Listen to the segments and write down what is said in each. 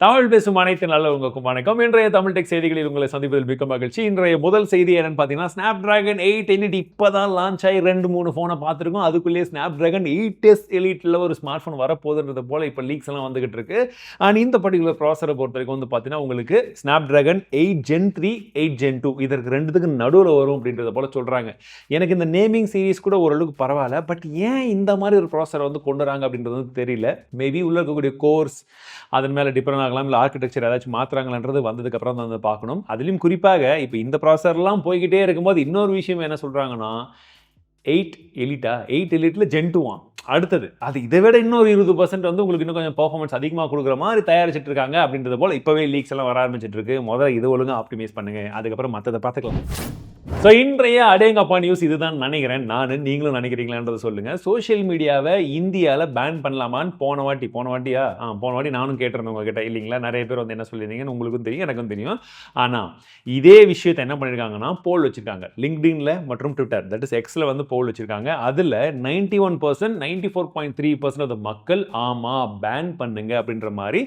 தமிழ் பேசும் அனைத்து நல்லவங்களுக்கும் வணக்கம். இன்றைய தமிழ் டெக் செய்திகளில் உங்களை சந்திப்பதில் மிக்க மகிழ்ச்சி. இன்றைய முதல் செய்தி என்னன்னு பார்த்தீங்கன்னா, Snapdragon 8 Elite இப்பதான் லான்ச் ஆகி 2-3 ஃபோனை பார்த்துருக்கோம். அதுக்குள்ளேயே Snapdragon 8s Eliteல ஒரு ஸ்மார்ட் ஃபோன் வரப்போகுதுன்றது போல இப்போ லீக்ஸ் எல்லாம் வந்துகிட்டு இருக்கு. அண்ட் இந்த பர்டிகுலர் ப்ராசரை பொறுத்த வரைக்கும் வந்து பார்த்தீங்கன்னா, உங்களுக்கு Snapdragon 8 Gen 3, 8 Gen 2 இதற்கு ரெண்டுத்துக்கு நடுவில் வரும் அப்படின்றத போல சொல்றாங்க. எனக்கு இந்த நேமிங் சீரிஸ் கூட ஓரளவுக்கு பரவாயில்ல. பட் ஏன் இந்த மாதிரி ஒரு ப்ராசரை வந்து கொண்டு வராங்க அப்படின்றது வந்து தெரியல. மேபி உள்ள இருக்கக்கூடிய கோர்ஸ் அதன் மேலே டிஃபரெண்ட் ஆகலாம், இல்லை ஆர்கிடெக்சர் ஏதாச்சும் மாற்றுறாங்கன்றது வந்ததுக்கப்புறம் தான் வந்து பார்க்கணும். அதுலேயும் குறிப்பாக இப்போ இந்த ப்ராசர்லாம் போய்கிட்டே இருக்கும்போது இன்னொரு விஷயம் என்ன சொல்கிறாங்கன்னா, 8 எலிட்டா 8 எலிட்டில் Gen 2 அடுத்தது அது இதை விட இன்னொரு 20% வந்து உங்களுக்கு இன்னும் கொஞ்சம் பெர்ஃபார்மன்ஸ் அதிகமாக கொடுக்குற மாதிரி தயாரிச்சுட்டு இருக்காங்க அப்படின்றது போல் இப்போவே லீக்ஸ் எல்லாம் வர ஆரம்பிச்சிட்டு இருக்கு. முதல்ல இது ஒழுங்காக ஆப்டிமைஸ் பண்ணுங்க, அதுக்கப்புறம் மற்றதை பார்த்துக்கலாம். ஸோ இன்றைய அடேங்கப்பா நியூஸ் இதுதான் நினைக்கிறேன். நீங்களும் நினைக்கிறீங்களான்றதை சொல்லுங்கள். சோஷியல் மீடியாவை இந்தியாவில் பேன் பண்ணலாமான்னு போன வாட்டி நானும் கேட்டிருந்தேன் உங்ககிட்ட இல்லைங்களா. நிறைய பேர் வந்து என்ன சொல்லியிருந்தீங்கன்னு உங்களுக்கும் தெரியும், எனக்கும் தெரியும். ஆனால் இதே விஷயத்தை என்ன பண்ணியிருக்காங்கன்னா, போல் வச்சுருக்காங்க லிங்க்டின்ல மற்றும் ட்விட்டர், தட் இஸ் எக்ஸில் வந்து போல் வச்சுருக்காங்க. அதில் 91%, 94.3% ஆஃப் மக்கள் ஆமாம் பேன் பண்ணுங்க அப்படின்ற மாதிரி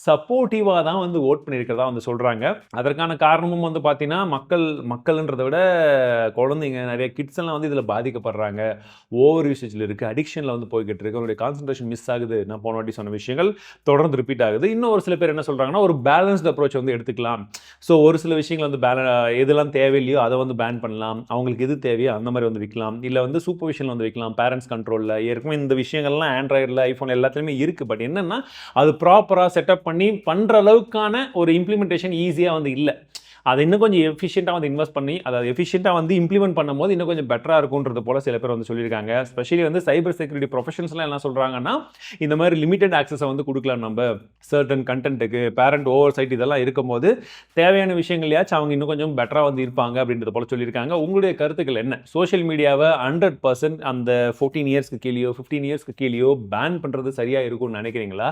சப்போர்ட்டிவாக தான் வந்து ஓட் பண்ணியிருக்கிறதா வந்து சொல்கிறாங்க. அதற்கான காரணமும் வந்து பார்த்தீங்கன்னா, மக்கள்ன்றதை விட குழந்தைங்க நிறைய கிட்ஸ் எல்லாம் வந்து இதில் பாதிக்கப்படுறாங்க, ஓவர் யூசேஜில் இருக்குது, அடிக்ஷனில் வந்து போய்கிட்டு இருக்கு, அவருடைய கான்சன்ட்ரேஷன் மிஸ் ஆகுது. நான் போன வாட்டி சொன்ன விஷயங்கள் தொடர்ந்து ரிப்பீட் ஆகுது. இன்னும் ஒரு சில பேர் என்ன சொல்கிறாங்கன்னா, ஒரு பேலன்ஸ்ட் அப்ரோச் வந்து எடுத்துக்கலாம். ஸோ ஒரு சில விஷயங்கள் வந்து எதெல்லாம் தேவையில்லையோ அதை வந்து பேன் பண்ணலாம், அவங்களுக்கு எது தேவையோ அந்த மாதிரி வந்து விற்கலாம், இல்லை வந்து சூப்பர்விஷன் வந்து விற்கலாம், பேரண்ட்ஸ் கண்ட்ரோலில். ஏற்கனவே இந்த விஷயங்கள்லாம் ஆண்ட்ராய்டில், ஐஃபோன் எல்லாத்துலேயுமே இருக்குது. பட் என்னென்னா அது ப்ராப்பராக செட்டப் பண்ணி பண்ணுற அளவுக்கான ஒரு இம்ப்ளிமெண்டேஷன் ஈஸியாக வந்து இல்லை. அதை இன்னும் கொஞ்சம் எஃபிஷியண்டாக வந்து இன்வெஸ்ட் பண்ணி அதாவது எஃபிஷியண்டாக வந்து இம்ப்ளிமெண்ட் பண்ணும்போது இன்னும் கொஞ்சம் பெட்டராக இருக்கும்ன்றது போல சில பேர் வந்து சொல்லியிருக்காங்க. ஸ்பெஷலி வந்து சைபர் செக்யூரிட்டி ப்ரொஃபஷன்ஸ்லாம் என்ன சொல்கிறாங்கன்னா, இந்த மாதிரி லிமிடெட் ஆக்சஸை வந்து கொடுக்கலாம் நம்ம சர்டன் கண்டென்ட்டுக்கு, பேரண்ட் ஓவர் சைட் இதெல்லாம் இருக்கும்போது தேவையான விஷயங்களையாச்சும் அவங்க இன்னும் கொஞ்சம் பெட்டராக வந்து இருப்பாங்க அப்படின்றது போல சொல்லியிருக்காங்க. உங்களுடைய கருத்துக்கள் என்ன? சோஷியல் மீடியாவை 100% அந்த 14 இயர்ஸ்க்கு கீழேயோ 15 இயர்ஸ்க்கு கீழேயோ பேன் பண்ணுறது சரியாக இருக்கும்னு நினைக்கிறீங்களா,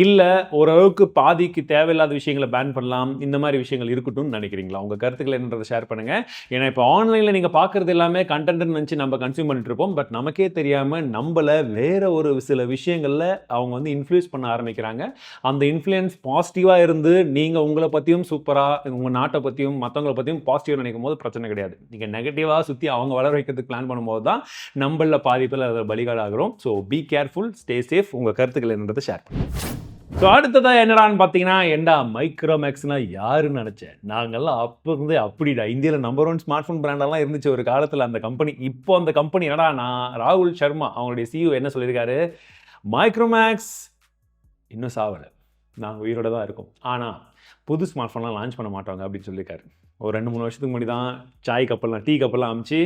இல்லை ஓரளவுக்கு பாதிக்கு தேவையில்லாத விஷயங்களை பேன் பண்ணலாம், இந்த மாதிரி விஷயங்கள் இருக்கட்டும்னு நினைக்கிறீங்க? உங்க கருத்துக்கள் என்னன்றதை ஷேர் பண்ணுங்க. ஏன்னா இப்போ ஆன்லைன்ல நீங்க பார்க்கறது எல்லாமே கண்டென்ட் நினைச்சு நம்ம கன்சியூம் பண்ணிட்டு இருப்போம். பட் நமக்கே தெரியாம நம்மள வேற ஒரு சில விஷயங்கள்ல அவங்க வந்து இன்ஃப்ளூயன்ஸ் பண்ண ஆரம்பிக்கிறாங்க. அந்த இன்ஃப்ளூயன்ஸ் பாசிட்டிவா இருந்து நீங்க உங்களை பத்தியும் சூப்பரா, உங்க நாட்டை பத்தியும் மற்றவங்களை பத்தியும் பாசிட்டிவா நினைக்கும் போது பிரச்சனை கிடையாது. நீங்க நெகட்டிவா சுத்தி அவங்க வளர வைக்கிறதுக்கு பிளான் பண்ணும்போது தான் நம்மள பாதிப்பில் அதை பலிகாடாகிறோம். So be careful, stay safe. உங்க கருத்துக்கள் என்னன்றதை ஷேர் பண்ணுங்க. ஸோ அடுத்ததாக என்னடான்னு பார்த்தீங்கன்னா, ஏண்டா மைக்ரோமேக்ஸ்னா யாருன்னு நினச்சேன். நாங்கள்லாம் அப்போ இருந்து அப்படிடா இந்தியாவில் நம்பர் 1 ஸ்மார்ட் ஃபோன் பிராண்டெல்லாம் இருந்துச்சு ஒரு காலத்தில் அந்த கம்பெனி. இப்போ அந்த கம்பெனி என்னடானா, ராகுல் சர்மா அவங்களுடைய CEO என்ன சொல்லியிருக்காரு, மைக்ரோமேக்ஸ் இன்னும் சாவலை, நாங்கள் உயிரோட தான் இருக்கோம், ஆனால் புது ஸ்மார்ட் ஃபோன்லாம் லான்ச் பண்ண மாட்டாங்க அப்படின்னு சொல்லியிருக்காரு. ஒரு 2-3 வருஷத்துக்கு முன்னாடி தான் டீ கப்பல்லாம் அமிச்சு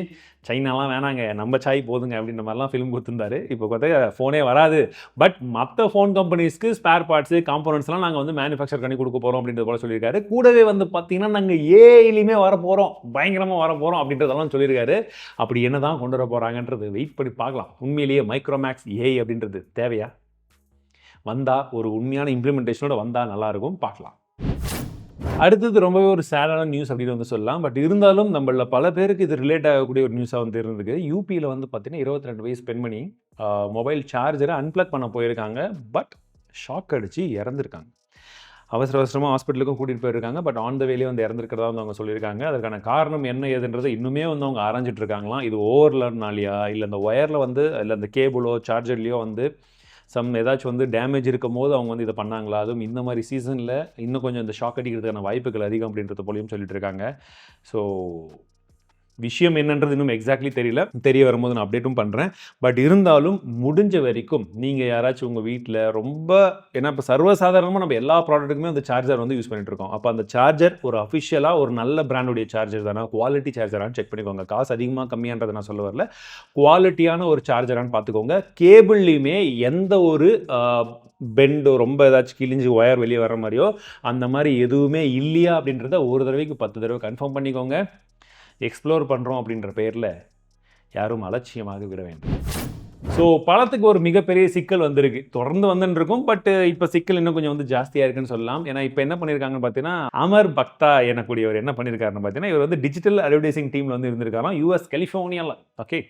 சைனாலாம் வேணாங்க, நம்ம சாய் போதுங்க அப்படின்ற மாதிரிலாம் ஃபிலிம் கொடுத்துருந்தாரு. இப்போ பார்த்தா ஃபோனே வராது, பட் மற்ற ஃபோன் கம்பெனிஸ்க்கு ஸ்பேர் பார்ட்ஸு காம்போனன்ட்ஸ்லாம் நாங்கள் வந்து மேனுஃபேக்சர் பண்ணி கொடுக்க போகிறோம் அப்படின்றது போல சொல்லியிருக்காரு. கூடவே வந்து பார்த்தீங்கன்னா நாங்கள் ஏஐலையுமே வரப்போகிறோம், பயங்கரமாக வரப்போகிறோம் அப்படின்றதெல்லாம் சொல்லியிருக்காரு. அப்படி என்ன தான் கொண்டு வர போகிறாங்கன்றது வெயிட் பண்ணி பார்க்கலாம். உண்மையிலேயே மைக்ரோமேக்ஸ் ஏஐ அப்படின்றது தேவையா? வந்தால் ஒரு உண்மையான இம்ப்ளிமெண்டேஷனோட வந்தால் நல்லாயிருக்கும், பார்க்கலாம். அடுத்தது ரொம்பவே ஒரு சேடான நியூஸ் அப்படின்னு வந்து சொல்லலாம். பட் இருந்தாலும் நம்மள பல பேருக்கு இது ரிலேட் ஆகக்கூடிய ஒரு நியூஸாக வந்து இருந்தது. யூபியில் வந்து பார்த்தீங்கன்னா 22 வயசு பெண்மணி மொபைல் சார்ஜரை அன்பிளக் பண்ண போயிருக்காங்க. பட் ஷாக் அடித்து இறந்துருக்காங்க. அவசரமாக ஹாஸ்பிட்டலுக்கும் கூட்டிகிட்டு போயிருக்காங்க. பட் ஆன் த வேலையே வந்து இறந்துருக்கிறதா வந்து அவங்க சொல்லியிருக்காங்க. அதற்கான காரணம் என்ன ஏதுன்றது இன்னுமே வந்து அவங்க ஆராய்ஞ்சிட்டு இருக்காங்களாம். இது ஓவர்லர்னாலியா, இல்லை அந்த ஒயரில் வந்து இல்லை அந்த கேபிளோ சார்ஜர்லேயோ வந்து ஏதாச்சும் வந்து டேமேஜ் இருக்கும் போது அவங்க வந்து இதை பண்ணாங்களா, அதுவும் இந்த மாதிரி சீசனில் இன்னும் கொஞ்சம் இந்த ஷாக் அடிக்கிறதுக்கான வாய்ப்புகள் அதிகம் அப்படின்றது போலையும் சொல்லிட்டு இருக்காங்க. ஸோ விஷயம் என்னன்றது இன்னும் எக்ஸாக்ட்லி தெரிய வரும்போது நான் அப்டேட்டும் பண்ணுறேன். பட் இருந்தாலும் முடிஞ்ச வரைக்கும் நீங்கள் யாராச்சும் உங்கள் வீட்டில் ரொம்ப, ஏன்னா இப்போ சர்வசாதாரணமாக நம்ம எல்லா ப்ராடக்ட்டுக்குமே அந்த சார்ஜர் வந்து யூஸ் பண்ணிட்டு இருக்கோம். அப்போ அந்த சார்ஜர் ஒரு அஃபிஷியலாக ஒரு நல்ல பிராண்டுடைய சார்ஜர் தானே, குவாலிட்டி சார்ஜரானு செக் பண்ணிக்கோங்க. காசு அதிகமாக கம்மியான்றதை நான் சொல்ல வரல, குவாலிட்டியான ஒரு சார்ஜரானு பார்த்துக்கோங்க. கேபிள்லையுமே எந்த ஒரு பெண்டோ ரொம்ப ஏதாச்சும் கிழிஞ்சு ஒயர் வெளியே வர மாதிரியோ அந்த மாதிரி எதுவுமே இல்லையா அப்படின்றத ஒரு தடவைக்கு 10 தடவை கன்ஃபார்ம் பண்ணிக்கோங்க. எக்ஸ்ப்ளோர் பண்ணுறோம் அப்படின்ற பேரில் யாரும் அலட்சியமாக விட வேண்டும். ஸோ பழத்துக்கு ஒரு மிகப்பெரிய சிக்கல் வந்திருக்கு, தொடர்ந்து வந்துன்னு இருக்கும். பட் இப்போ சிக்கல் இன்னும் கொஞ்சம் வந்து ஜாஸ்தியாக இருக்குன்னு சொல்லலாம். ஏன்னா இப்போ என்ன பண்ணியிருக்காங்கன்னு பார்த்தீங்கன்னா, அமர் பக்தா எனக்கூடியவர் என்ன பண்ணியிருக்காருன்னு பார்த்தீங்கன்னா, இவர் வந்து டிஜிட்டல் அட்வர்டைசிங் டீமில் வந்து இருந்திருக்காராம் US கலிஃபோர்னியாவில். ஓகே,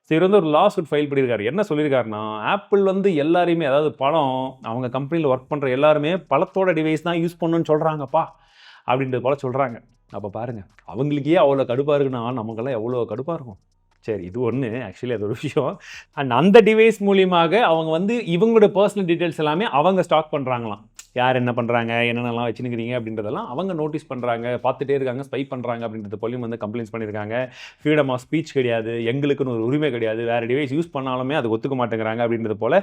ஸோ இவர் வந்து ஒரு லா சூட் ஃபைல் பண்ணியிருக்காரு. என்ன சொல்லியிருக்காருன்னா, ஆப்பிள் வந்து எல்லாரையுமே, அதாவது பழம் அவங்க கம்பெனியில் ஒர்க் பண்ணுற எல்லாருமே பழத்தோட டிவைஸ் தான் யூஸ் பண்ணணும்னு சொல்கிறாங்கப்பா அப்படின்றது போல சொல்கிறாங்க. அப்போ பாருங்கள், அவங்களுக்கே அவ்வளோ கடுப்பாக இருக்குன்னா நமக்கெல்லாம் எவ்வளோ கடுப்பாக இருக்கும். சரி, இது ஒன்று. ஆக்சுவலி அது ஒரு விஷயம். அண்ட் அந்த டிவைஸ் மூலியமாக அவங்க வந்து இவங்களோட பர்சனல் டீட்டெயில்ஸ் எல்லாமே அவங்க ஸ்டாக் பண்ணுறாங்களாம். யார் என்ன பண்ணுறாங்க, என்னென்னலாம் வச்சுருக்கிறீங்க அப்படின்றதெல்லாம் அவங்க நோட்டீஸ் பண்ணுறாங்க, பார்த்துட்டே இருக்காங்க, ஸ்பை பண்ணுறாங்க அப்படின்றது போலியும் வந்து கம்ப்ளைண்ட்ஸ் பண்ணியிருக்காங்க. ஃப்ரீடம் ஆஃப் ஸ்பீச் கிடையாது, எங்களுக்குன்னு ஒரு உரிமை கிடையாது, வேறு டிவைஸ் யூஸ் பண்ணாலுமே அது ஒத்துக்க மாட்டேங்கிறாங்க அப்படின்றது போல்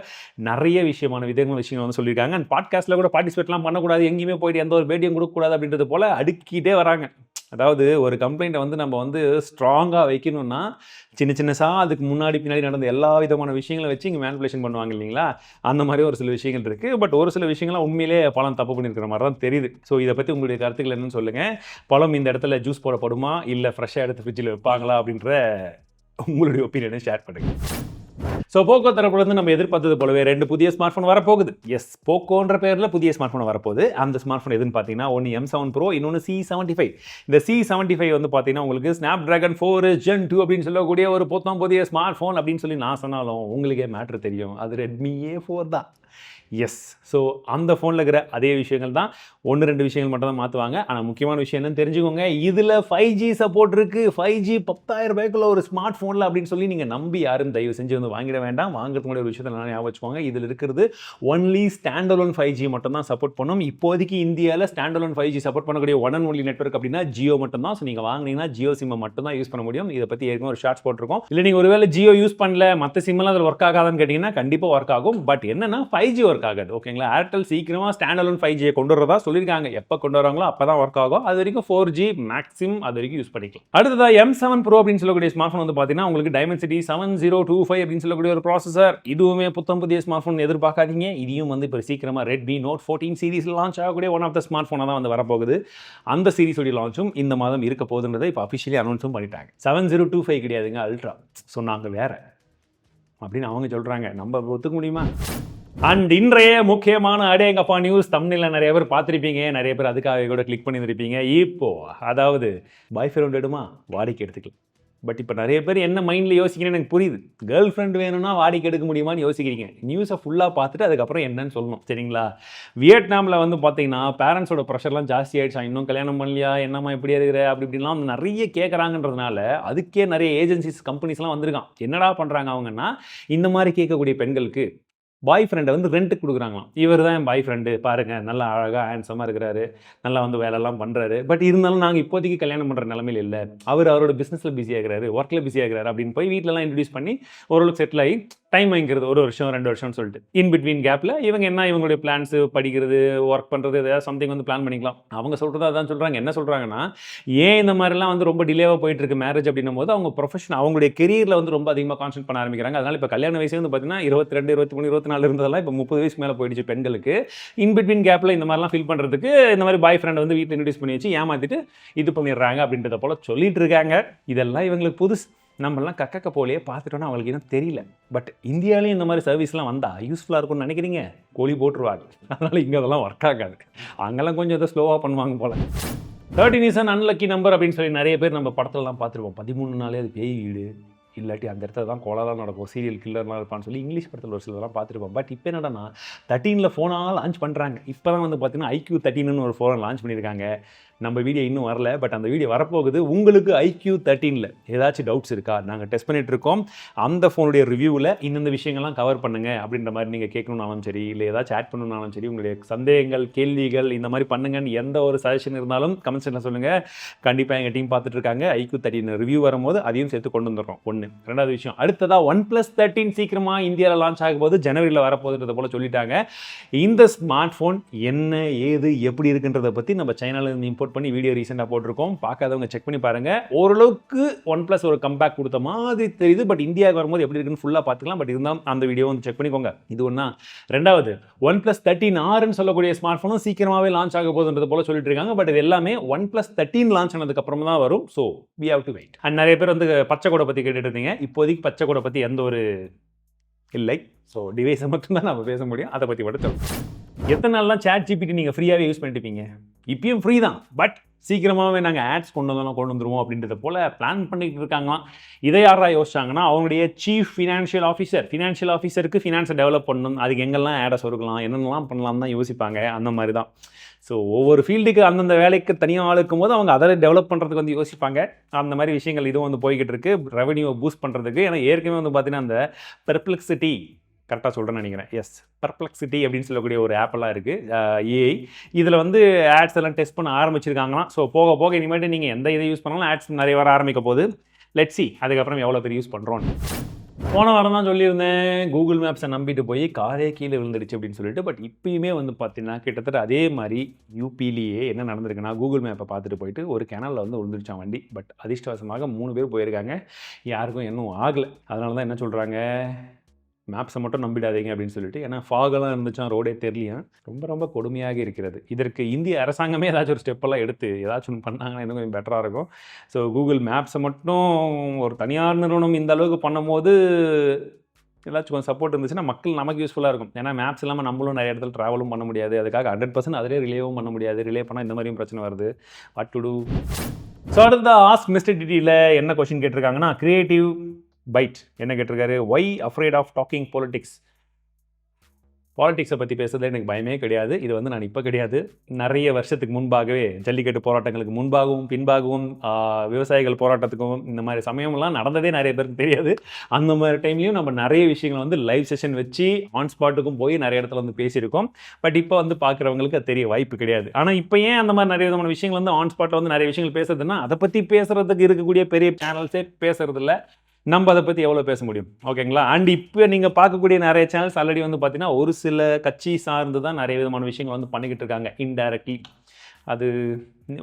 நிறைய விஷயங்கள் வந்து சொல்லியிருக்காங்க. அண்ட் பாட்காஸ்ட்டில் கூட பார்ட்டிசிபேட்லாம் பண்ணக்கூடாது, எங்கேயுமே போயிட்டு எந்த ஒரு பேட்டியும் கொடுக்கக்கூடாது அப்படின்றது போல் அடுக்கிட்டே வராங்க. அதாவது ஒரு கம்ப்ளைண்ட்டை வந்து நம்ம வந்து ஸ்ட்ராங்காக வைக்கணும்னா சின்னசா அதுக்கு முன்னாடி பின்னாடி நடந்த எல்லா விதமான விஷயங்களை வச்சு இங்கே மேனிபுலேஷன் பண்ணுவாங்க இல்லைங்களா? அந்த மாதிரி ஒரு சில விஷயங்கள் இருக்குது. பட் ஒரு சில விஷயங்கள்லாம் உண்மையிலே பழம் தப்பு பண்ணியிருக்கிற மாதிரி தான் தெரியுது. ஸோ இதை பற்றி உங்களுடைய கருத்துக்கள் என்னன்னு சொல்லுங்கள். பழம் இந்த இடத்துல ஜூஸ் போடப்படுமா, இல்லை ஃப்ரெஷ்ஷாக எடுத்து ஃப்ரிட்ஜில் வைப்பாங்களா அப்படின்ற உங்களுடைய ஒப்பீனியனை ஷேர் பண்ணுங்கள். ஸோ போக்கோ தரப்புலேருந்து நம்ம எதிர்பார்த்தது போலவே 2 புதிய ஸ்மார்ட் ஃபோன் வரப்போகுது. எஸ், போக்கோன்ற பேரில் புதிய ஸ்மார்ட் ஃபோன் வரப்போகுது. அந்த ஸ்மார்ட் ஃபோன் எதுன்னு பார்த்தீங்கன்னா, ஒன்று M7 Pro, இன்னொன்று C75. இந்த C75 வந்து பார்த்தீங்கன்னா உங்களுக்கு Snapdragon 4 Gen 2 அப்படின்னு சொல்லக்கூடிய ஒரு புதிய ஸ்மார்ட் ஃபோன் அப்படின்னு சொல்லி நான் சொன்னாலும் உங்களுக்கே மேட்ரு தெரியும், அது Redmi A4 தான். எஸ், ஸோ அந்த ஃபோனில் இருக்கிற அதே விஷயங்கள் தான், 1-2 விஷயங்கள் மட்டும் தான் மாற்றுவாங்க. ஆனால் முக்கியமான விஷயம் என்னன்னு தெரிஞ்சுக்கோங்க, இதில் 5G சப்போர்ட் இருக்குது. 5G 10,000 ரூபாய்க்குள்ள ஒரு ஸ்மார்ட் ஃபோனில் அப்படின்னு சொல்லி நீங்கள் நம்பி யாரும் தயவு செஞ்சு வந்து வாங்கிட வேண்டாம். வாங்குறதுக்கு முன்னாடி ஒரு விஷயத்தை நல்லா ஞாபகம் வச்சுக்கோங்க, இதில் இருக்கிறது ஒன்லி ஸ்டாண்டலோன் 5G மட்டும் தான் சப்போர்ட் பண்ணும். இப்போதைக்கு இந்தியாவில் ஸ்டாண்டலோன் 5G சப்போர்ட் பண்ணக்கூடிய ஒன் அண்ட் ஒன்லி நெட்வொர்க் அப்படின்னா ஜியோ மட்டும் தான். ஸோ நீங்கள் வாங்கினீங்கன்னா ஜியோ சிம்மை மட்டும் தான் யூஸ் பண்ண முடியும். இதை பற்றி ஏற்கனவே ஒரு ஷார்ட்ஸ் போட்டிருக்கோம். இல்லை நீங்கள் ஒருவேளை ஜியோ யூஸ் பண்ணல, மற்ற சிம்மெல்லாம் அதில் ஒர்க் ஆகாதான்னு கேட்டிங்கன்னா கண்டிப்பாக ஒர்க் ஆகும். பட் என்னன்னா 5G ஒர்க் ஆகாது. ஓகேங்களா? ஏர்டெல் சீக்கிரமாக ஸ்டாண்டலோன் 5G கொண்டு வரதா சொல்லியிருக்காங்க. எப்போ கொண்டு வராங்களோ அப்போ தான் ஒர்க் ஆகும். அது வரைக்கும் 4G மேக்ஸிமம் அது வரைக்கும் யூஸ் பண்ணிக்கலாம். அடுத்ததா M7 Pro அப்படின்னு சொல்லக்கூடிய ஸ்மார்ட் ஃபோன் வந்து பார்த்தீங்கன்னா உங்களுக்கு Dimensity 7025 அப்படின்னு சொல்லக்கூடிய ஒரு ப்ராசஸர். இதுவுமே புதிய ஸ்மார்ட் ஃபோன் எதிர்பார்க்காதீங்க. இதையும் வந்து இப்போ சீக்கிரமாக Redmi Note 14 சீரிஸில் லான்ச் ஆகக்கூடிய ஒன் ஆஃப் த ஸ்மார்ட் ஃபோனாக தான் வந்து வரப்போகுது. அந்த சீரிஸோடைய லான்ச்சும் இந்த மாதம் இருக்க போகுதுன்றதை இப்போ அஃபிஷியலி அனௌன்ஸும் பண்ணிட்டாங்க. 7025 கிடையாதுங்க, அல்ட்ரா சொன்னாங்க வேற அப்படின்னு அவங்க சொல்கிறாங்க. நம்ம ஒத்துக்க முடியுமா? அண்ட் இன்றைய முக்கியமான அடேங்கப்பா நியூஸ் தம்ப்நெயில்ல நிறைய பேர் பார்த்துருப்பீங்க, நிறைய பேர் அதுக்காக கூட கிளிக் பண்ணியிருப்பீங்க. இப்போ அதாவது பாய் ஃப்ரெண்ட் எடுமா வாடகைக்கு எடுத்துக்கலாம். பட் இப்போ நிறைய பேர் என்ன மைண்டில் யோசிக்கிறேன்னு எனக்கு புரியுது. கேர்ள் ஃப்ரெண்ட் வேணும்னா வாடகைக்கு எடுக்க முடியுமான்னு யோசிக்கிறீங்க. நியூஸை ஃபுல்லாக பார்த்துட்டு அதுக்கப்புறம் என்னன்னு சொல்லணும், சரிங்களா? வியட்நாமில் வந்து பார்த்தீங்கன்னா பேரண்ட்ஸோட ப்ரெஷர்லாம் ஜாஸ்தி ஆகிடுச்சா. இன்னும் கல்யாணம் பண்ணலையா, என்னம்மா இப்படி இருக்கிற அப்படி இப்படிலாம் நிறைய கேட்குறாங்கன்றதுனால அதுக்கே நிறைய ஏஜென்சிஸ் கம்பெனிஸ்லாம் வந்திருக்கான். என்னடா பண்ணுறாங்க அவங்கன்னா, இந்த மாதிரி கேட்கக்கூடிய பெண்களுக்கு பாய் ஃப்ரெண்டை வந்து ரெண்ட்டுக்கு கொடுக்குறாங்களாம். இவர் தான் என் பாய் ஃப்ரெண்டு, பாருங்கள் நல்லா அழகாக ஹேண்ட்ஸமாக இருக்கிறாரு, நல்லா வந்து வேலைலாம் பண்ணுறாரு, பட் இருந்தாலும் நாங்கள் இப்போதைக்கு கல்யாணம் பண்ணுற நிலமையில் இல்லை, அவரோட பிஸ்னஸில் பிஸியாகிறாரு, ஒர்க்கில் பிஸியாகிறாரு அப்படின்னு போய் வீட்டிலலாம் இன்ட்ரடியூஸ் பண்ணி ஓரளவுக்கு செட்டில் ஆகி டைம் வாங்கிக்கிறது, 1 வருஷம் 2 வருஷம்னு சொல்லிட்டு. இன் பிட்வீன் கேப்பில் இவங்க என்ன இவங்களுடைய பிளான்ஸு, படிக்கிறது, ஒர்க் பண்ணுறது, ஏதாவது சம்திங் வந்து பிளான் பண்ணிக்கலாம். அவங்க சொல்கிறது அதான் சொல்கிறாங்க. என்ன சொல்கிறாங்கன்னா, ஏன் இந்த மாதிரிலாம் வந்து ரொம்ப டிலேவாக போயிட்டுருக்கு மேரேஜ் அப்படின்னும் போது அவங்க ப்ரொஃபஷன், அவங்களுடைய கெரியரில் வந்து ரொம்ப அதிகமாக கான்சன்ட்ரேட் பண்ண ஆரம்பிக்கிறாங்க. அதனால் இப்போ கல்யாண வயசு வந்து பார்த்தீங்கன்னா 22, 23, 24 இருந்ததெல்லாம் இப்போ 30 வயசுக்கு மேலே போயிடுச்சு பெண்களுக்கு. இன் பிட்வீன் கேப்பில் இந்த மாதிரிலாம் ஃபில் பண்ணுறதுக்கு இந்த மாதிரி பாய் ஃப்ரெண்ட் வந்து வீட்டில் இன்ட்ரடியூஸ் பண்ணி வச்சு ஏமாற்றிட்டு இது பண்ணிடுறாங்க அப்படின்றத போல் சொல்லிட்டு இருக்காங்க. இதெல்லாம் இவங்களுக்கு புதுசு. நம்மளாம் கக்கக்க போலேயே பார்த்துட்டோன்னா அவங்களுக்கு இன்னும் தெரியல. பட் இந்தியாவிலேயும் இந்த மாதிரி சர்வீஸ்லாம் வந்தால் யூஸ்ஃபுல்லாக இருக்கும்னு நினைக்கிறீங்க? கோழி போட்டுருவாங்க. அதனால் இங்கே அதெல்லாம் ஒர்க் ஆகாது. அங்கெல்லாம் கொஞ்சம் ஏதோ ஸ்லோவாக பண்ணுவாங்க போல். 13 இஸ் அன் அன்லக்கி நம்பர் அப்படின்னு சொல்லி நிறைய பேர் நம்ம படத்துலலாம் பார்த்துருப்போம். 13 நாளே அது பேய் வீடு, இல்லாட்டி அந்த இடத்துல தான் கொலைலாம் நடக்கும், சீரியல் கில்லர்லாம் இருப்பான்னு சொல்லி இங்கிலீஷ் படத்தில் ஒரு சிலதெல்லாம் பார்த்துருப்போம். பட் இப்போ என்னடனா 13ல் ஃபோனாக லான்ச் பண்ணுறாங்க. இப்போ தான் வந்து பார்த்தீங்கன்னா iQOO 13ன்னு ஒரு ஃபோனை லான்ச் பண்ணியிருக்காங்க. நம்ம வீடியோ இன்னும் வரல, பட் அந்த வீடியோ வரப்போகுது. உங்களுக்கு iQOO 13ல் ஏதாச்சும் டவுட்ஸ் இருக்கா? நாங்கள் டெஸ்ட் பண்ணிட்டு இருக்கோம். அந்த ஃபோனுடைய ரிவ்யூவில் இந்த விஷயங்கள்லாம் கவர் பண்ணுங்க அப்படின்ற மாதிரி நீங்கள் கேட்கணுன்னாலும் சரி, இல்லை ஏதாச்சும் ஆட் பண்ணணுன்னாலும் சரி, உங்களுடைய சந்தேகங்கள், கேள்விகள் இந்த மாதிரி பண்ணுங்கன்னு எந்த ஒரு சஜஷன் இருந்தாலும் கமெண்ட்ஸில் சொல்லுங்கள். கண்டிப்பாக எங்கள் டீம் பார்த்துட்டு இருக்காங்க. iQOO 13 ரிவ்யூ வரும்போது அதையும் சேர்த்து கொண்டு வந்துடுறோம். ஒன்று. ரெண்டாவது விஷயம், அடுத்ததாக OnePlus 13 சீக்கிரமாக இந்தியாவில் லான்ச் ஆகும் போது ஜனவரியில் வரப்போகுதுன்றத போல் சொல்லிட்டாங்க. இந்த ஸ்மார்ட் ஃபோன் என்ன ஏது எப்படி இருக்குன்றதை பற்றி நம்ம சைனாலேருந்து இம்போர்ட் பண்ணி வீடியோ ரீசெண்டாக போட்டிருக்கோம். பார்க்காதவங்க செக் பண்ணி பாருங்கள். ஓரளவுக்கு OnePlus ஒரு கம்பேக் கொடுத்த மாதிரி தெரியுது. பட் இந்தியாவுக்கு வரும்போது எப்படி இருக்குன்னு ஃபுல்லாக பார்த்துக்கலாம். பட் இருந்தாலும் அந்த வீடியோ வந்து செக் பண்ணிக்கோங்க. இது ஒன்றா. ரெண்டாவது, OnePlus 13Rன்னு சொல்லக்கூடிய ஸ்மார்ட் ஃபோனும் சீக்கிரமாகவே லான்ச் ஆக போகுதுன்றது போல சொல்லிட்டு இருக்காங்க. பட் இது எல்லாமே OnePlus 13 லான்ச் ஆனதுக்கு அப்புறமா தான் வரும். So we have to wait. And நிறைய பேர் வந்து பச்சை கூட பற்றி கேட்டுட்டு இருந்தீங்க. இப்போதைக்கு பச்சை கூட பற்றி எந்த ஒரு இல்லை. ஸோ டிவைஸை மட்டும்தான் நம்ம பேச முடியும். அதை பற்றி மட்டும் சொல்லுங்கள். எத்தனை நாள்லாம் சாட் ஜிபிடி நீங்கள் ஃப்ரீயாகவே யூஸ் பண்ணிட்டுப்பீங்க? இப்பயும் ஃப்ரீ தான், பட் சீக்கிரமாகவே நாங்கள் ஆட்ஸ் கொண்டு வந்துருவோம் அப்படின்றத போல் பிளான் பண்ணிக்கிட்டு இருக்காங்களாம். இதை யாரா யோசிச்சாங்கன்னா, அவங்களுடைய சீஃப் ஃபினான்ஷியல் ஆஃபீஸருக்கு ஃபினான்ஸை டெவலப் பண்ணணும், அதுக்கு எங்கெல்லாம் ஆடை சொருக்கலாம், என்னென்னலாம் பண்ணலாம் தான் யோசிப்பாங்க. அந்த மாதிரி தான். ஸோ ஒவ்வொரு ஃபீல்டுக்கு அந்தந்த வேலைக்கு தனியாக ஆள் இருக்கும் போது அவங்க அதை டெவலப் பண்ணுறதுக்கு வந்து யோசிப்பாங்க. அந்த மாதிரி விஷயங்கள் இதுவும் வந்து போய்கிட்டு இருக்கு, ரெவன்யூவை பூஸ்ட் பண்ணுறதுக்கு. ஏன்னா ஏற்கனவே வந்து பார்த்தீங்கன்னா அந்த பெர்ப்ளெக்சிட்டி, கரெக்டாக சொல்கிறேன்னு நினைக்கிறேன், எஸ், பெர்ப்ளெக்சிட்டி அப்படின்னு சொல்லக்கூடிய ஒரு ஆப்பெல்லாம் இருக்குது, ஏஐ. இதில் வந்து ஆட்ஸ் எல்லாம் டெஸ்ட் பண்ண ஆரம்பிச்சிருக்காங்களாம். ஸோ போக போக இனிமேட்டு நீங்கள் எந்த இதை யூஸ் பண்ணாலும் ஆட்ஸ் நிறைய வர ஆரம்பிக்க போகுது. லெட்ஸ் சி அதுக்கப்புறம் எவ்வளோ பேர் யூஸ் பண்ணுறோன்னு. போன வாரம் தான் சொல்லியிருந்தேன், கூகுள் மேப்ஸை நம்பிட்டு போய் காரே கீழே விழுந்துடுச்சு அப்படின்னு சொல்லிட்டு. பட் இப்பயுமே வந்து பார்த்தீங்கன்னா கிட்டத்தட்ட அதே மாதிரி யூபிலேயே என்ன நடந்திருக்குன்னா, கூகுள் மேப்பை பார்த்துட்டு போயிட்டு ஒரு கிணலில் வந்து விழுந்துருச்சான் வண்டி. பட் அதிர்ஷ்டவசமாக 3 பேர் போயிருக்காங்க, யாருக்கும் இன்னும் ஆகலை. அதனால தான் என்ன சொல்கிறாங்க, மேப்ஸை மட்டும் நம்பிடாதீங்க அப்படின்னு சொல்லிட்டு. ஏன்னா ஃபாகெல்லாம் இருந்துச்சான், ரோடே தெரியலையா. ரொம்ப ரொம்ப கொடுமையாக இருக்கிறது. இதற்கு இந்திய அரசாங்கமே ஏதாச்சும் ஒரு ஸ்டெப்பெல்லாம் எடுத்து ஏதாச்சும் ஒன்று பண்ணாங்கன்னா இன்னும் கொஞ்சம் பெட்டராக இருக்கும். ஸோ கூகுள் மேப்ஸை மட்டும் ஒரு தனியார் நிறுவனம் இந்த அளவுக்கு பண்ணும்போது ஏதாச்சும் கொஞ்சம் சப்போர்ட் இருந்துச்சுன்னா மக்கள் நமக்கு யூஸ்ஃபுல்லாக இருக்கும். ஏன்னா மேப்ஸ் இல்லாமல் நம்மளும் நிறைய இடத்துல ட்ராவலும் பண்ண முடியாது. அதுக்காக 100% அதிலே ரிலேவும் பண்ண முடியாது. ரிலே பண்ணால் இந்த மாதிரியும் பிரச்சனை வருது. What to do? ஸோ அடுத்த ஆஸ்க் மிஸ்டர் டிடியில் என்ன கொஸ்டின் கேட்டிருக்காங்கன்னா, கிரியேட்டிவ் பைட் என்ன கேட்டிருக்காரு, why afraid of talking politics. பாலிடிக்ஸை பற்றி பேசுறது எனக்கு பயமே கிடையாது. இது வந்து நான் இப்போ கிடையாது, நிறைய வருஷத்துக்கு முன்பாகவே, ஜல்லிக்கட்டு போராட்டங்களுக்கு முன்பாகவும் பின்பாகவும், விவசாயிகள் போராட்டத்துக்கும் இந்த மாதிரி சமயம்லாம் நடந்ததே நிறைய பேருக்கு தெரியாது. அந்த மாதிரி டைம்லையும் நம்ம நிறைய விஷயங்கள் வந்து லைவ் செஷன் வச்சு ஆன் ஸ்பாட்டுக்கும் போய் நிறைய இடத்துல வந்து பேசியிருக்கோம். பட் இப்போ வந்து பார்க்குறவங்களுக்கு அது தெரிய வாய்ப்பு கிடையாது. ஆனால் இப்போ ஏன் அந்த மாதிரி நிறைய விதமான விஷயங்கள் வந்து ஆன் ஸ்பாட்டில் வந்து நிறைய விஷயங்கள் பேசுறதுன்னா, அதை பற்றி பேசுகிறதுக்கு இருக்கக்கூடிய பெரிய சேனல்ஸே பேசுறதில்ல. நம்ம அதை பற்றி எவ்வளோ பேச முடியும், ஓகேங்களா? அண்ட் இப்போ நீங்கள் பார்க்கக்கூடிய நிறைய சேனல்ஸ் ஆல்ரெடி வந்து பார்த்தீங்கன்னா ஒரு சில கட்சி சார்ந்து தான் நிறைய விதமான விஷயங்கள் வந்து பண்ணிக்கிட்டு இருக்காங்க இன்டைரக்ட்லி. அது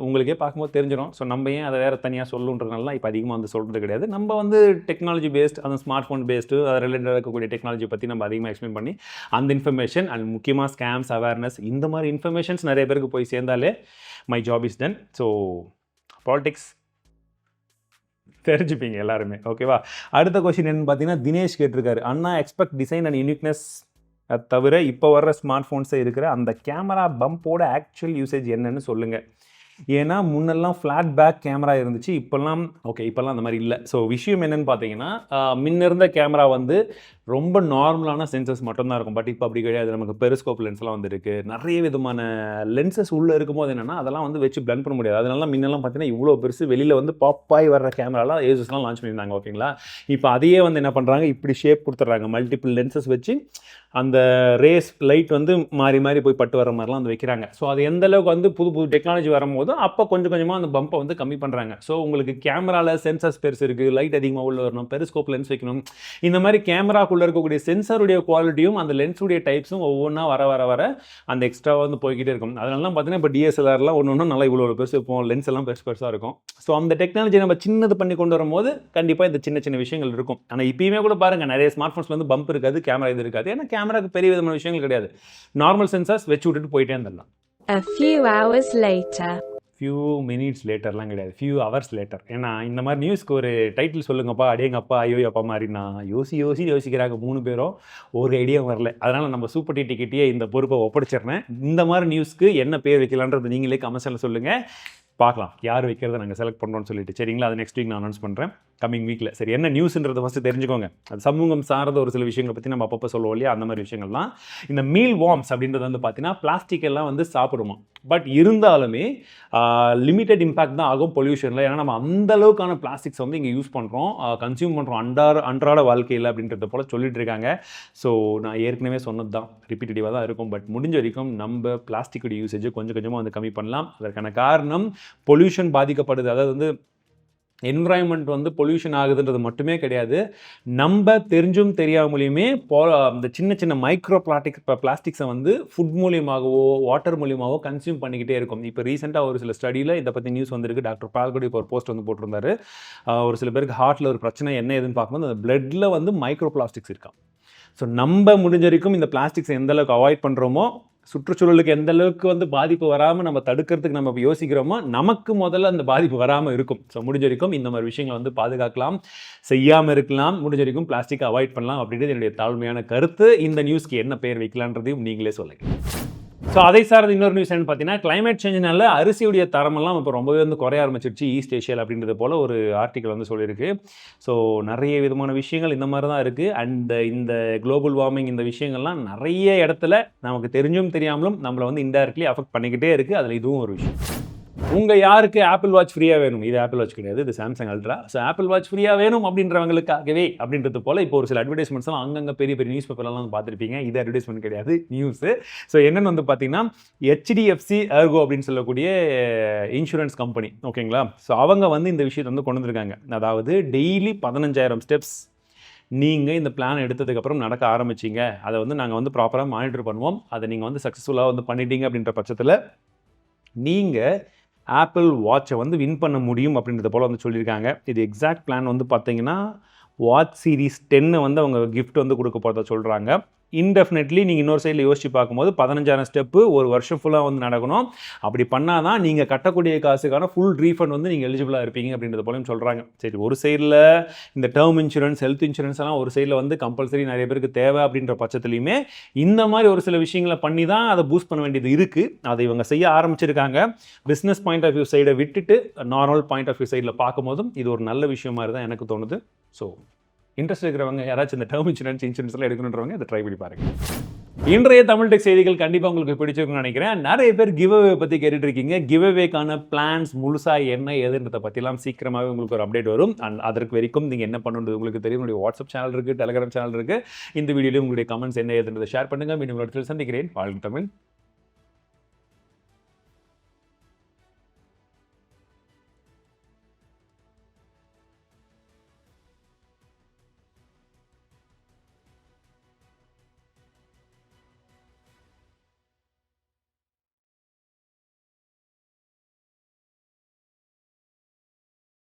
உங்களுக்கே பார்க்கும்போது தெரிஞ்சிடும். ஸோ நம்ம ஏன் அதை வேறு தனியாக சொல்லுன்றதுனால இப்போ அதிகமாக வந்து சொல்கிறது கிடையாது. நம்ம வந்து டெக்னாலஜி பேஸ்ட், அந்த ஸ்மார்ட் ஃபோன் பேஸ்டு, அதை ரிலேட்டடாக இருக்கக்கூடிய டெக்னாலஜி பற்றி நம்ம அதிகமாக எக்ஸ்பிளைன் பண்ணி அந்த இன்ஃபர்மேஷன் அண்ட் முக்கியமாக ஸ்கேம்ஸ் அவேர்னஸ் இந்த மாதிரி இன்ஃபர்மேஷன்ஸ் நிறைய பேருக்கு போய் சேர்ந்தாலே my job is done. So politics தெரிஞ்சுப்பீங்க எல்லாருமே, ஓகேவா? அடுத்த கொஸ்டின் என்னன்னு பார்த்தீங்கன்னா, தினேஷ் கேட்டிருக்காரு, அண்ணா எக்ஸ்பெக்ட் டிசைன் அண்ட் யூனிக்னஸ் தவிர இப்போ வர்ற ஸ்மார்ட் ஃபோன்ஸை இருக்கிற அந்த கேமரா பம்போட ஆக்சுவல் யூசேஜ் என்னன்னு சொல்லுங்கள். ஏன்னா முன்னெல்லாம் ஃப்ளாட் பேக் கேமரா இருந்துச்சு, இப்போல்லாம் இப்போல்லாம் அந்த மாதிரி இல்லை. ஸோ விஷயம் என்னென்னு பார்த்தீங்கன்னா, முன்ன இருந்த கேமரா வந்து ரொம்ப நார்மலான சென்சஸ் மட்டும்தான் இருக்கும். பட் இப்போ அப்படி கிடையாது. நமக்கு பெரிஸ்கோப் லென்ஸ்லாம் வந்து இருக்குது, நிறைய விதமான லென்சஸ் உள்ளே இருக்கும்போது என்னென்னா அதெல்லாம் வந்து வச்சு பிளண்ட் பண்ண முடியாது. அதனால முன்னெல்லாம் பார்த்தீங்கன்னா இவ்வளோ பெருசு வெளியில் வந்து பாப்பாய் வர்ற கேமராலாம் ஏசஸ்லாம் லான்ச் பண்ணியிருந்தாங்க, ஓகேங்களா? இப்போ அதையே வந்து என்ன பண்ணுறாங்க, இப்படி ஷேப் கொடுத்துட்றாங்க, மல்டிபிள் லென்சஸ் வச்சு அந்த ரேஸ் லைட் வந்து மாறி மாறி போய் பட்டு வர மாதிரிலாம் வந்து வைக்கிறாங்க. ஸோ அது எந்த அளவுக்கு வந்து புது புது டெக்னாலஜி வரும்போது அப்போ கொஞ்சம் கொஞ்சமாக அந்த பம்பை வந்து கம்மி பண்ணுறாங்க. ஸோ உங்களுக்கு கேமராவில் சென்சர்ஸ் பெருசு இருக்குது, லைட் அதிகமாக உள்ள வரணும், பெரிஸ்கோப் லென்ஸ் வைக்கணும். இந்த மாதிரி கேமராக்குள்ளே இருக்கக்கூடிய சென்சருடைய குவாலிட்டியும் அந்த லென்ஸுடைய டைப்ஸும் ஒவ்வொன்றா வர வர வர அந்த எக்ஸ்ட்ரா வந்து போய்கிட்டே இருக்கும். அதனால பார்த்தீங்கன்னா இப்போ டிஎஸ்எல்ஆர்லாம் ஒன்று நல்லா இவ்வளோ பெருசு இருக்கும், லென்ஸ் எல்லாம் பெருசாக இருக்கும். ஸோ அந்த டெக்னாலஜி நம்ம சின்னது பண்ணி கொண்டு வரும்போது கண்டிப்பாக இந்த சின்ன சின்ன விஷயங்கள் இருக்கும். ஆனால் இப்பயுமே கூட பாருங்கள், நிறைய ஸ்மார்ட் ஃபோன்ஸ் வந்து பம்ப் இருக்காது, கேமரா இது இருக்காது. ஏன்னா கேமராக்கு பெரிய விதமான விஷயங்கள் கிடையாது, நார்மல் சென்சார்ஸ் வச்சு விட்டுட்டு போயிட்டே இருந்துடலாம். A few hours later. few minutes laterலாம் கிடையாது, few hours later. ஏன்னா இந்த மாதிரி நியூஸ்க்கு ஒரு டைட்டில் சொல்லுங்கப்பா, அடேங்கப்பா, ஐயோ அப்பா மாதிரி நான் யோசிக்கிறாங்க 3 பேரும், ஒரு ஐடியா வரல. அதனால் நம்ம சூப்பர் டிடி கிட்டே இந்த பொறுப்பை ஒப்படைச்சிடுறேன். இந்த மாதிரி நியூஸ்க்கு என்ன பேர் வைக்கலான்றது நீங்களே கமெண்ட்ஸில் சொல்லுங்கள், பார்க்கலாம் யார் வைக்கிறத நாங்கள் செலக்ட் பண்ணுறோன்னு சொல்லிட்டு. சரிங்களா? அது நெக்ஸ்ட் வீக் நான் அனௌன்ஸ் பண்ணுறேன், கமிங் வீக்கில். சரி, என்ன நியூஸ்ன்றதை ஃபஸ்ட்டு தெரிஞ்சுக்கோங்க. அது சமூகம் சார்ந்த ஒரு சில விஷயங்களை பற்றி நம்ம அப்பப்போ சொல்லுவோம் இல்லையா, அந்த மாதிரி விஷயங்கள்லாம். இந்த மீல் வார்ம்ஸ் அப்படின்றது வந்து பார்த்தீங்கன்னா பிளாஸ்டிக் எல்லாம் வந்து சாப்பிடுமா, பட் இருந்தாலுமே லிமிட்டட் இம்பாக்ட் தான் ஆகும் பொல்யூஷனில். ஏன்னா நம்ம அந்த அளவுக்கான பிளாஸ்டிக்ஸ் வந்து இங்கே யூஸ் பண்ணுறோம், கன்சியூம் பண்ணுறோம் அன்றாட வாழ்க்கையில் அப்படின்றத போல் சொல்லிட்டு இருக்காங்க. ஸோ நான் ஏற்கனவே சொன்னது தான், ரிப்பீட்டடிவாக தான் இருக்கும். பட் முடிஞ்ச வரைக்கும் நம்ம பிளாஸ்டிக்கோட யூசேஜை கொஞ்சம் கொஞ்சமாக வந்து கம்மி பண்ணலாம். அதற்கான காரணம் பொல்யூஷன் பாதிக்கப்படுது, அதாவது வந்து என்விரான்மெண்ட் வந்து பொல்யூஷன் ஆகுதுன்றது மட்டுமே கிடையாது, நம்ம தெரிஞ்சும் தெரியாமலேயுமே இந்த சின்ன சின்ன மைக்ரோ பிளாஸ்டிக்ஸை வந்து ஃபுட் மூலியமாகவோ வாட்டர் மூலியமாகவோ கன்சியூம் பண்ணிக்கிட்டே இருக்கும். இப்போ ரீசெண்டாக ஒரு சில ஸ்டடியில் இதை பற்றி நியூஸ் வந்திருக்கு. டாக்டர் பால்குடி இப்போ ஒரு போஸ்ட் வந்து போட்டிருந்தாரு. ஒரு சில பேருக்கு ஹார்ட்டில் ஒரு பிரச்சனை என்ன ஏதுன்னு பார்க்கும்போது அந்த பிளட்டில் வந்து மைக்ரோ பிளாஸ்டிக்ஸ் இருக்கா. ஸோ நம்ம முடிஞ்ச வரைக்கும் இந்த பிளாஸ்டிக்ஸை எந்த அளவுக்கு அவாய்ட் பண்ணுறோமோ, சுற்றுச்சூழலுக்கு எந்த அளவுக்கு வந்து பாதிப்பு வராமல் நம்ம தடுக்கிறதுக்கு நம்ம யோசிக்கிறோமோ, நமக்கு முதல்ல அந்த பாதிப்பு வராமல் இருக்கும். ஸோ முடிஞ்ச வரைக்கும் இந்த மாதிரி விஷயங்களை வந்து பாதுகாக்கலாம், செய்யாமல் இருக்கலாம், முடிஞ்ச வரைக்கும் பிளாஸ்டிக்கை அவாய்ட் பண்ணலாம் அப்படின்றது என்னுடைய தாழ்மையான கருத்து. இந்த நியூஸ்க்கு என்ன பெயர் வைக்கலான்றதையும் நீங்களே சொல்லுங்கள். ஸோ அதை சார்ந்த இன்னொரு நியூஸ் என்னன்னு பார்த்தீங்கன்னா, கிளைமேட் சேஞ்சினால அரிசியுடைய தரமெல்லாம் இப்போ ரொம்பவே வந்து குறைய ஆரம்பிச்சிருச்சு ஈஸ்ட் ஏஷியாவில் அப்படின்றது போல ஒரு ஆர்டிக்கல் வந்து சொல்லியிருக்கு. ஸோ நிறைய விதமான விஷயங்கள் இந்த மாதிரி தான் இருக்குது. அண்ட் இந்த குளோபல் வார்மிங் இந்த விஷயங்கள்லாம் நிறைய இடத்துல நமக்கு தெரிஞ்சும் தெரியாமலும் நம்மளை வந்து இன்டைரக்ட்லி அஃபெக்ட் பண்ணிக்கிட்டே இருக்குது. அதில் இதுவும் ஒரு விஷயம். யாருக்கு ஆப்பிள் வாட்ச் ஃப்ரீயாக வேணும், இது ஆப்பிள் வாட்ச் கிடையாது, இது Samsung ultra. So apple watch ஃப்ரீயாக வேணும் அப்படின்றவங்களுக்காகவே அப்படின்றது போல் இப்போ ஒரு சில அட்வர்டைஸ்மெண்ட்ஸ்லாம் அங்கங்கே பெரிய பெரிய நியூஸ் பேப்பர்லாம் வந்து பார்த்துருப்பீங்க. இது அட்வர்டைஸ்மெண்ட் கிடையாது, நியூஸு. ஸோ என்னென்னு வந்து பார்த்தீங்கன்னா, HDFC ERGO அப்படின்னு சொல்லக்கூடிய இன்சூரன்ஸ் கம்பெனி, ஓகேங்களா. ஸோ அவங்க வந்து இந்த விஷயத்தை வந்து கொண்டு வந்திருக்காங்க. அதாவது டெய்லி 15,000 ஸ்டெப்ஸ் நீங்கள் இந்த பிளான் எடுத்ததுக்கப்புறம் நடக்க ஆரம்பிச்சிங்க, அதை வந்து நாங்கள் வந்து ப்ராப்பராக மானிட்டர் பண்ணுவோம். அதை நீங்கள் வந்து சக்ஸஸ்ஃபுல்லாக வந்து பண்ணிட்டீங்க அப்படின்ற பட்சத்தில் நீங்கள் ஆப்பிள் வாட்சை வந்து வின் பண்ண முடியும் அப்படின்றத போல் வந்து சொல்லியிருக்காங்க. இது எக்ஸாக்ட் பிளான் வந்து பார்த்தீங்கன்னா வாட்ச் சீரிஸ் 10 வந்து அவங்க கிஃப்ட் வந்து கொடுக்க போகிறத சொல்கிறாங்க. இன்டெஃபினெட்லி நீங்கள் இன்னொரு சைடில் யோசிச்சு பார்க்கும்போது 15,000 ஸ்டெப்பு ஒரு வருஷம் ஃபுல்லாக வந்து நடக்கணும். அப்படி பண்ணால் தான் நீங்கள் கட்டக்கூடிய காசுக்கான ஃபுல் ரீஃபண்ட் வந்து நீங்கள் எலிஜிபிளாக இருப்பீங்க அப்படின்றது போலையும் சொல்கிறாங்க. சரி, ஒரு சைடில் இந்த டேர்ம் இன்சூரன்ஸ், ஹெல்த் இன்சூரன்ஸ் எல்லாம் ஒரு சைடில் வந்து கம்பல்சரி நிறைய பேருக்கு தேவை அப்படின்ற பட்சத்துலையுமே இந்த மாதிரி ஒரு சில விஷயங்களை பண்ணி தான் அதை பூஸ்ட் பண்ண வேண்டியது இருக்குது. அதை இவங்க செய்ய ஆரம்பிச்சிருக்காங்க. பிஸ்னஸ் பாயிண்ட் ஆஃப் வியூ சைடை விட்டுட்டு நார்மல் பாயிண்ட் ஆஃப் வியூ சைடில் பார்க்கும்போதும் இது ஒரு நல்ல விஷயம் மாதிரி தான் எனக்கு தோணுது. ஸோ இன்ட்ரெஸ்ட் இருக்கிறவங்க யாராச்சும் இந்த டேர்ம் இன்சூரன்ஸ் எல்லாம் எடுக்கணுன்றவங்க இதை ட்ரை பண்ணி பாருங்க. இன்றைய தமிழ் டெக் செய்திகள் கண்டிப்பாக உங்களுக்கு பிடிச்சிருக்குன்னு நினைக்கிறேன். நிறைய பேர் கிவ் அவே பற்றி கேட்டுட்டு இருக்கீங்க. கிவ் அவேக்கான பிளான்ஸ் முழுசாக என்ன ஏதுன்றதை பற்றிலாம் சீக்கிரமாகவே உங்களுக்கு ஒரு அப்டேட் வரும். அண்ட் அதற்கு வரைக்கும் நீங்கள் என்ன பண்ணுறது உங்களுக்கு தெரியும். உங்களுடைய வாட்ஸ்அப் சேனல் இருக்குது, டெலிகிராம் சேனல் இருக்குது. இந்த வீடியோவில் உங்களுடைய கமெண்ட்ஸ் என்ன ஏதுன்றதை ஷேர் பண்ணுங்கள். மீண்டும் ஒரு இடத்துல சந்திக்கிறேன். வாழ்க தமிழ்.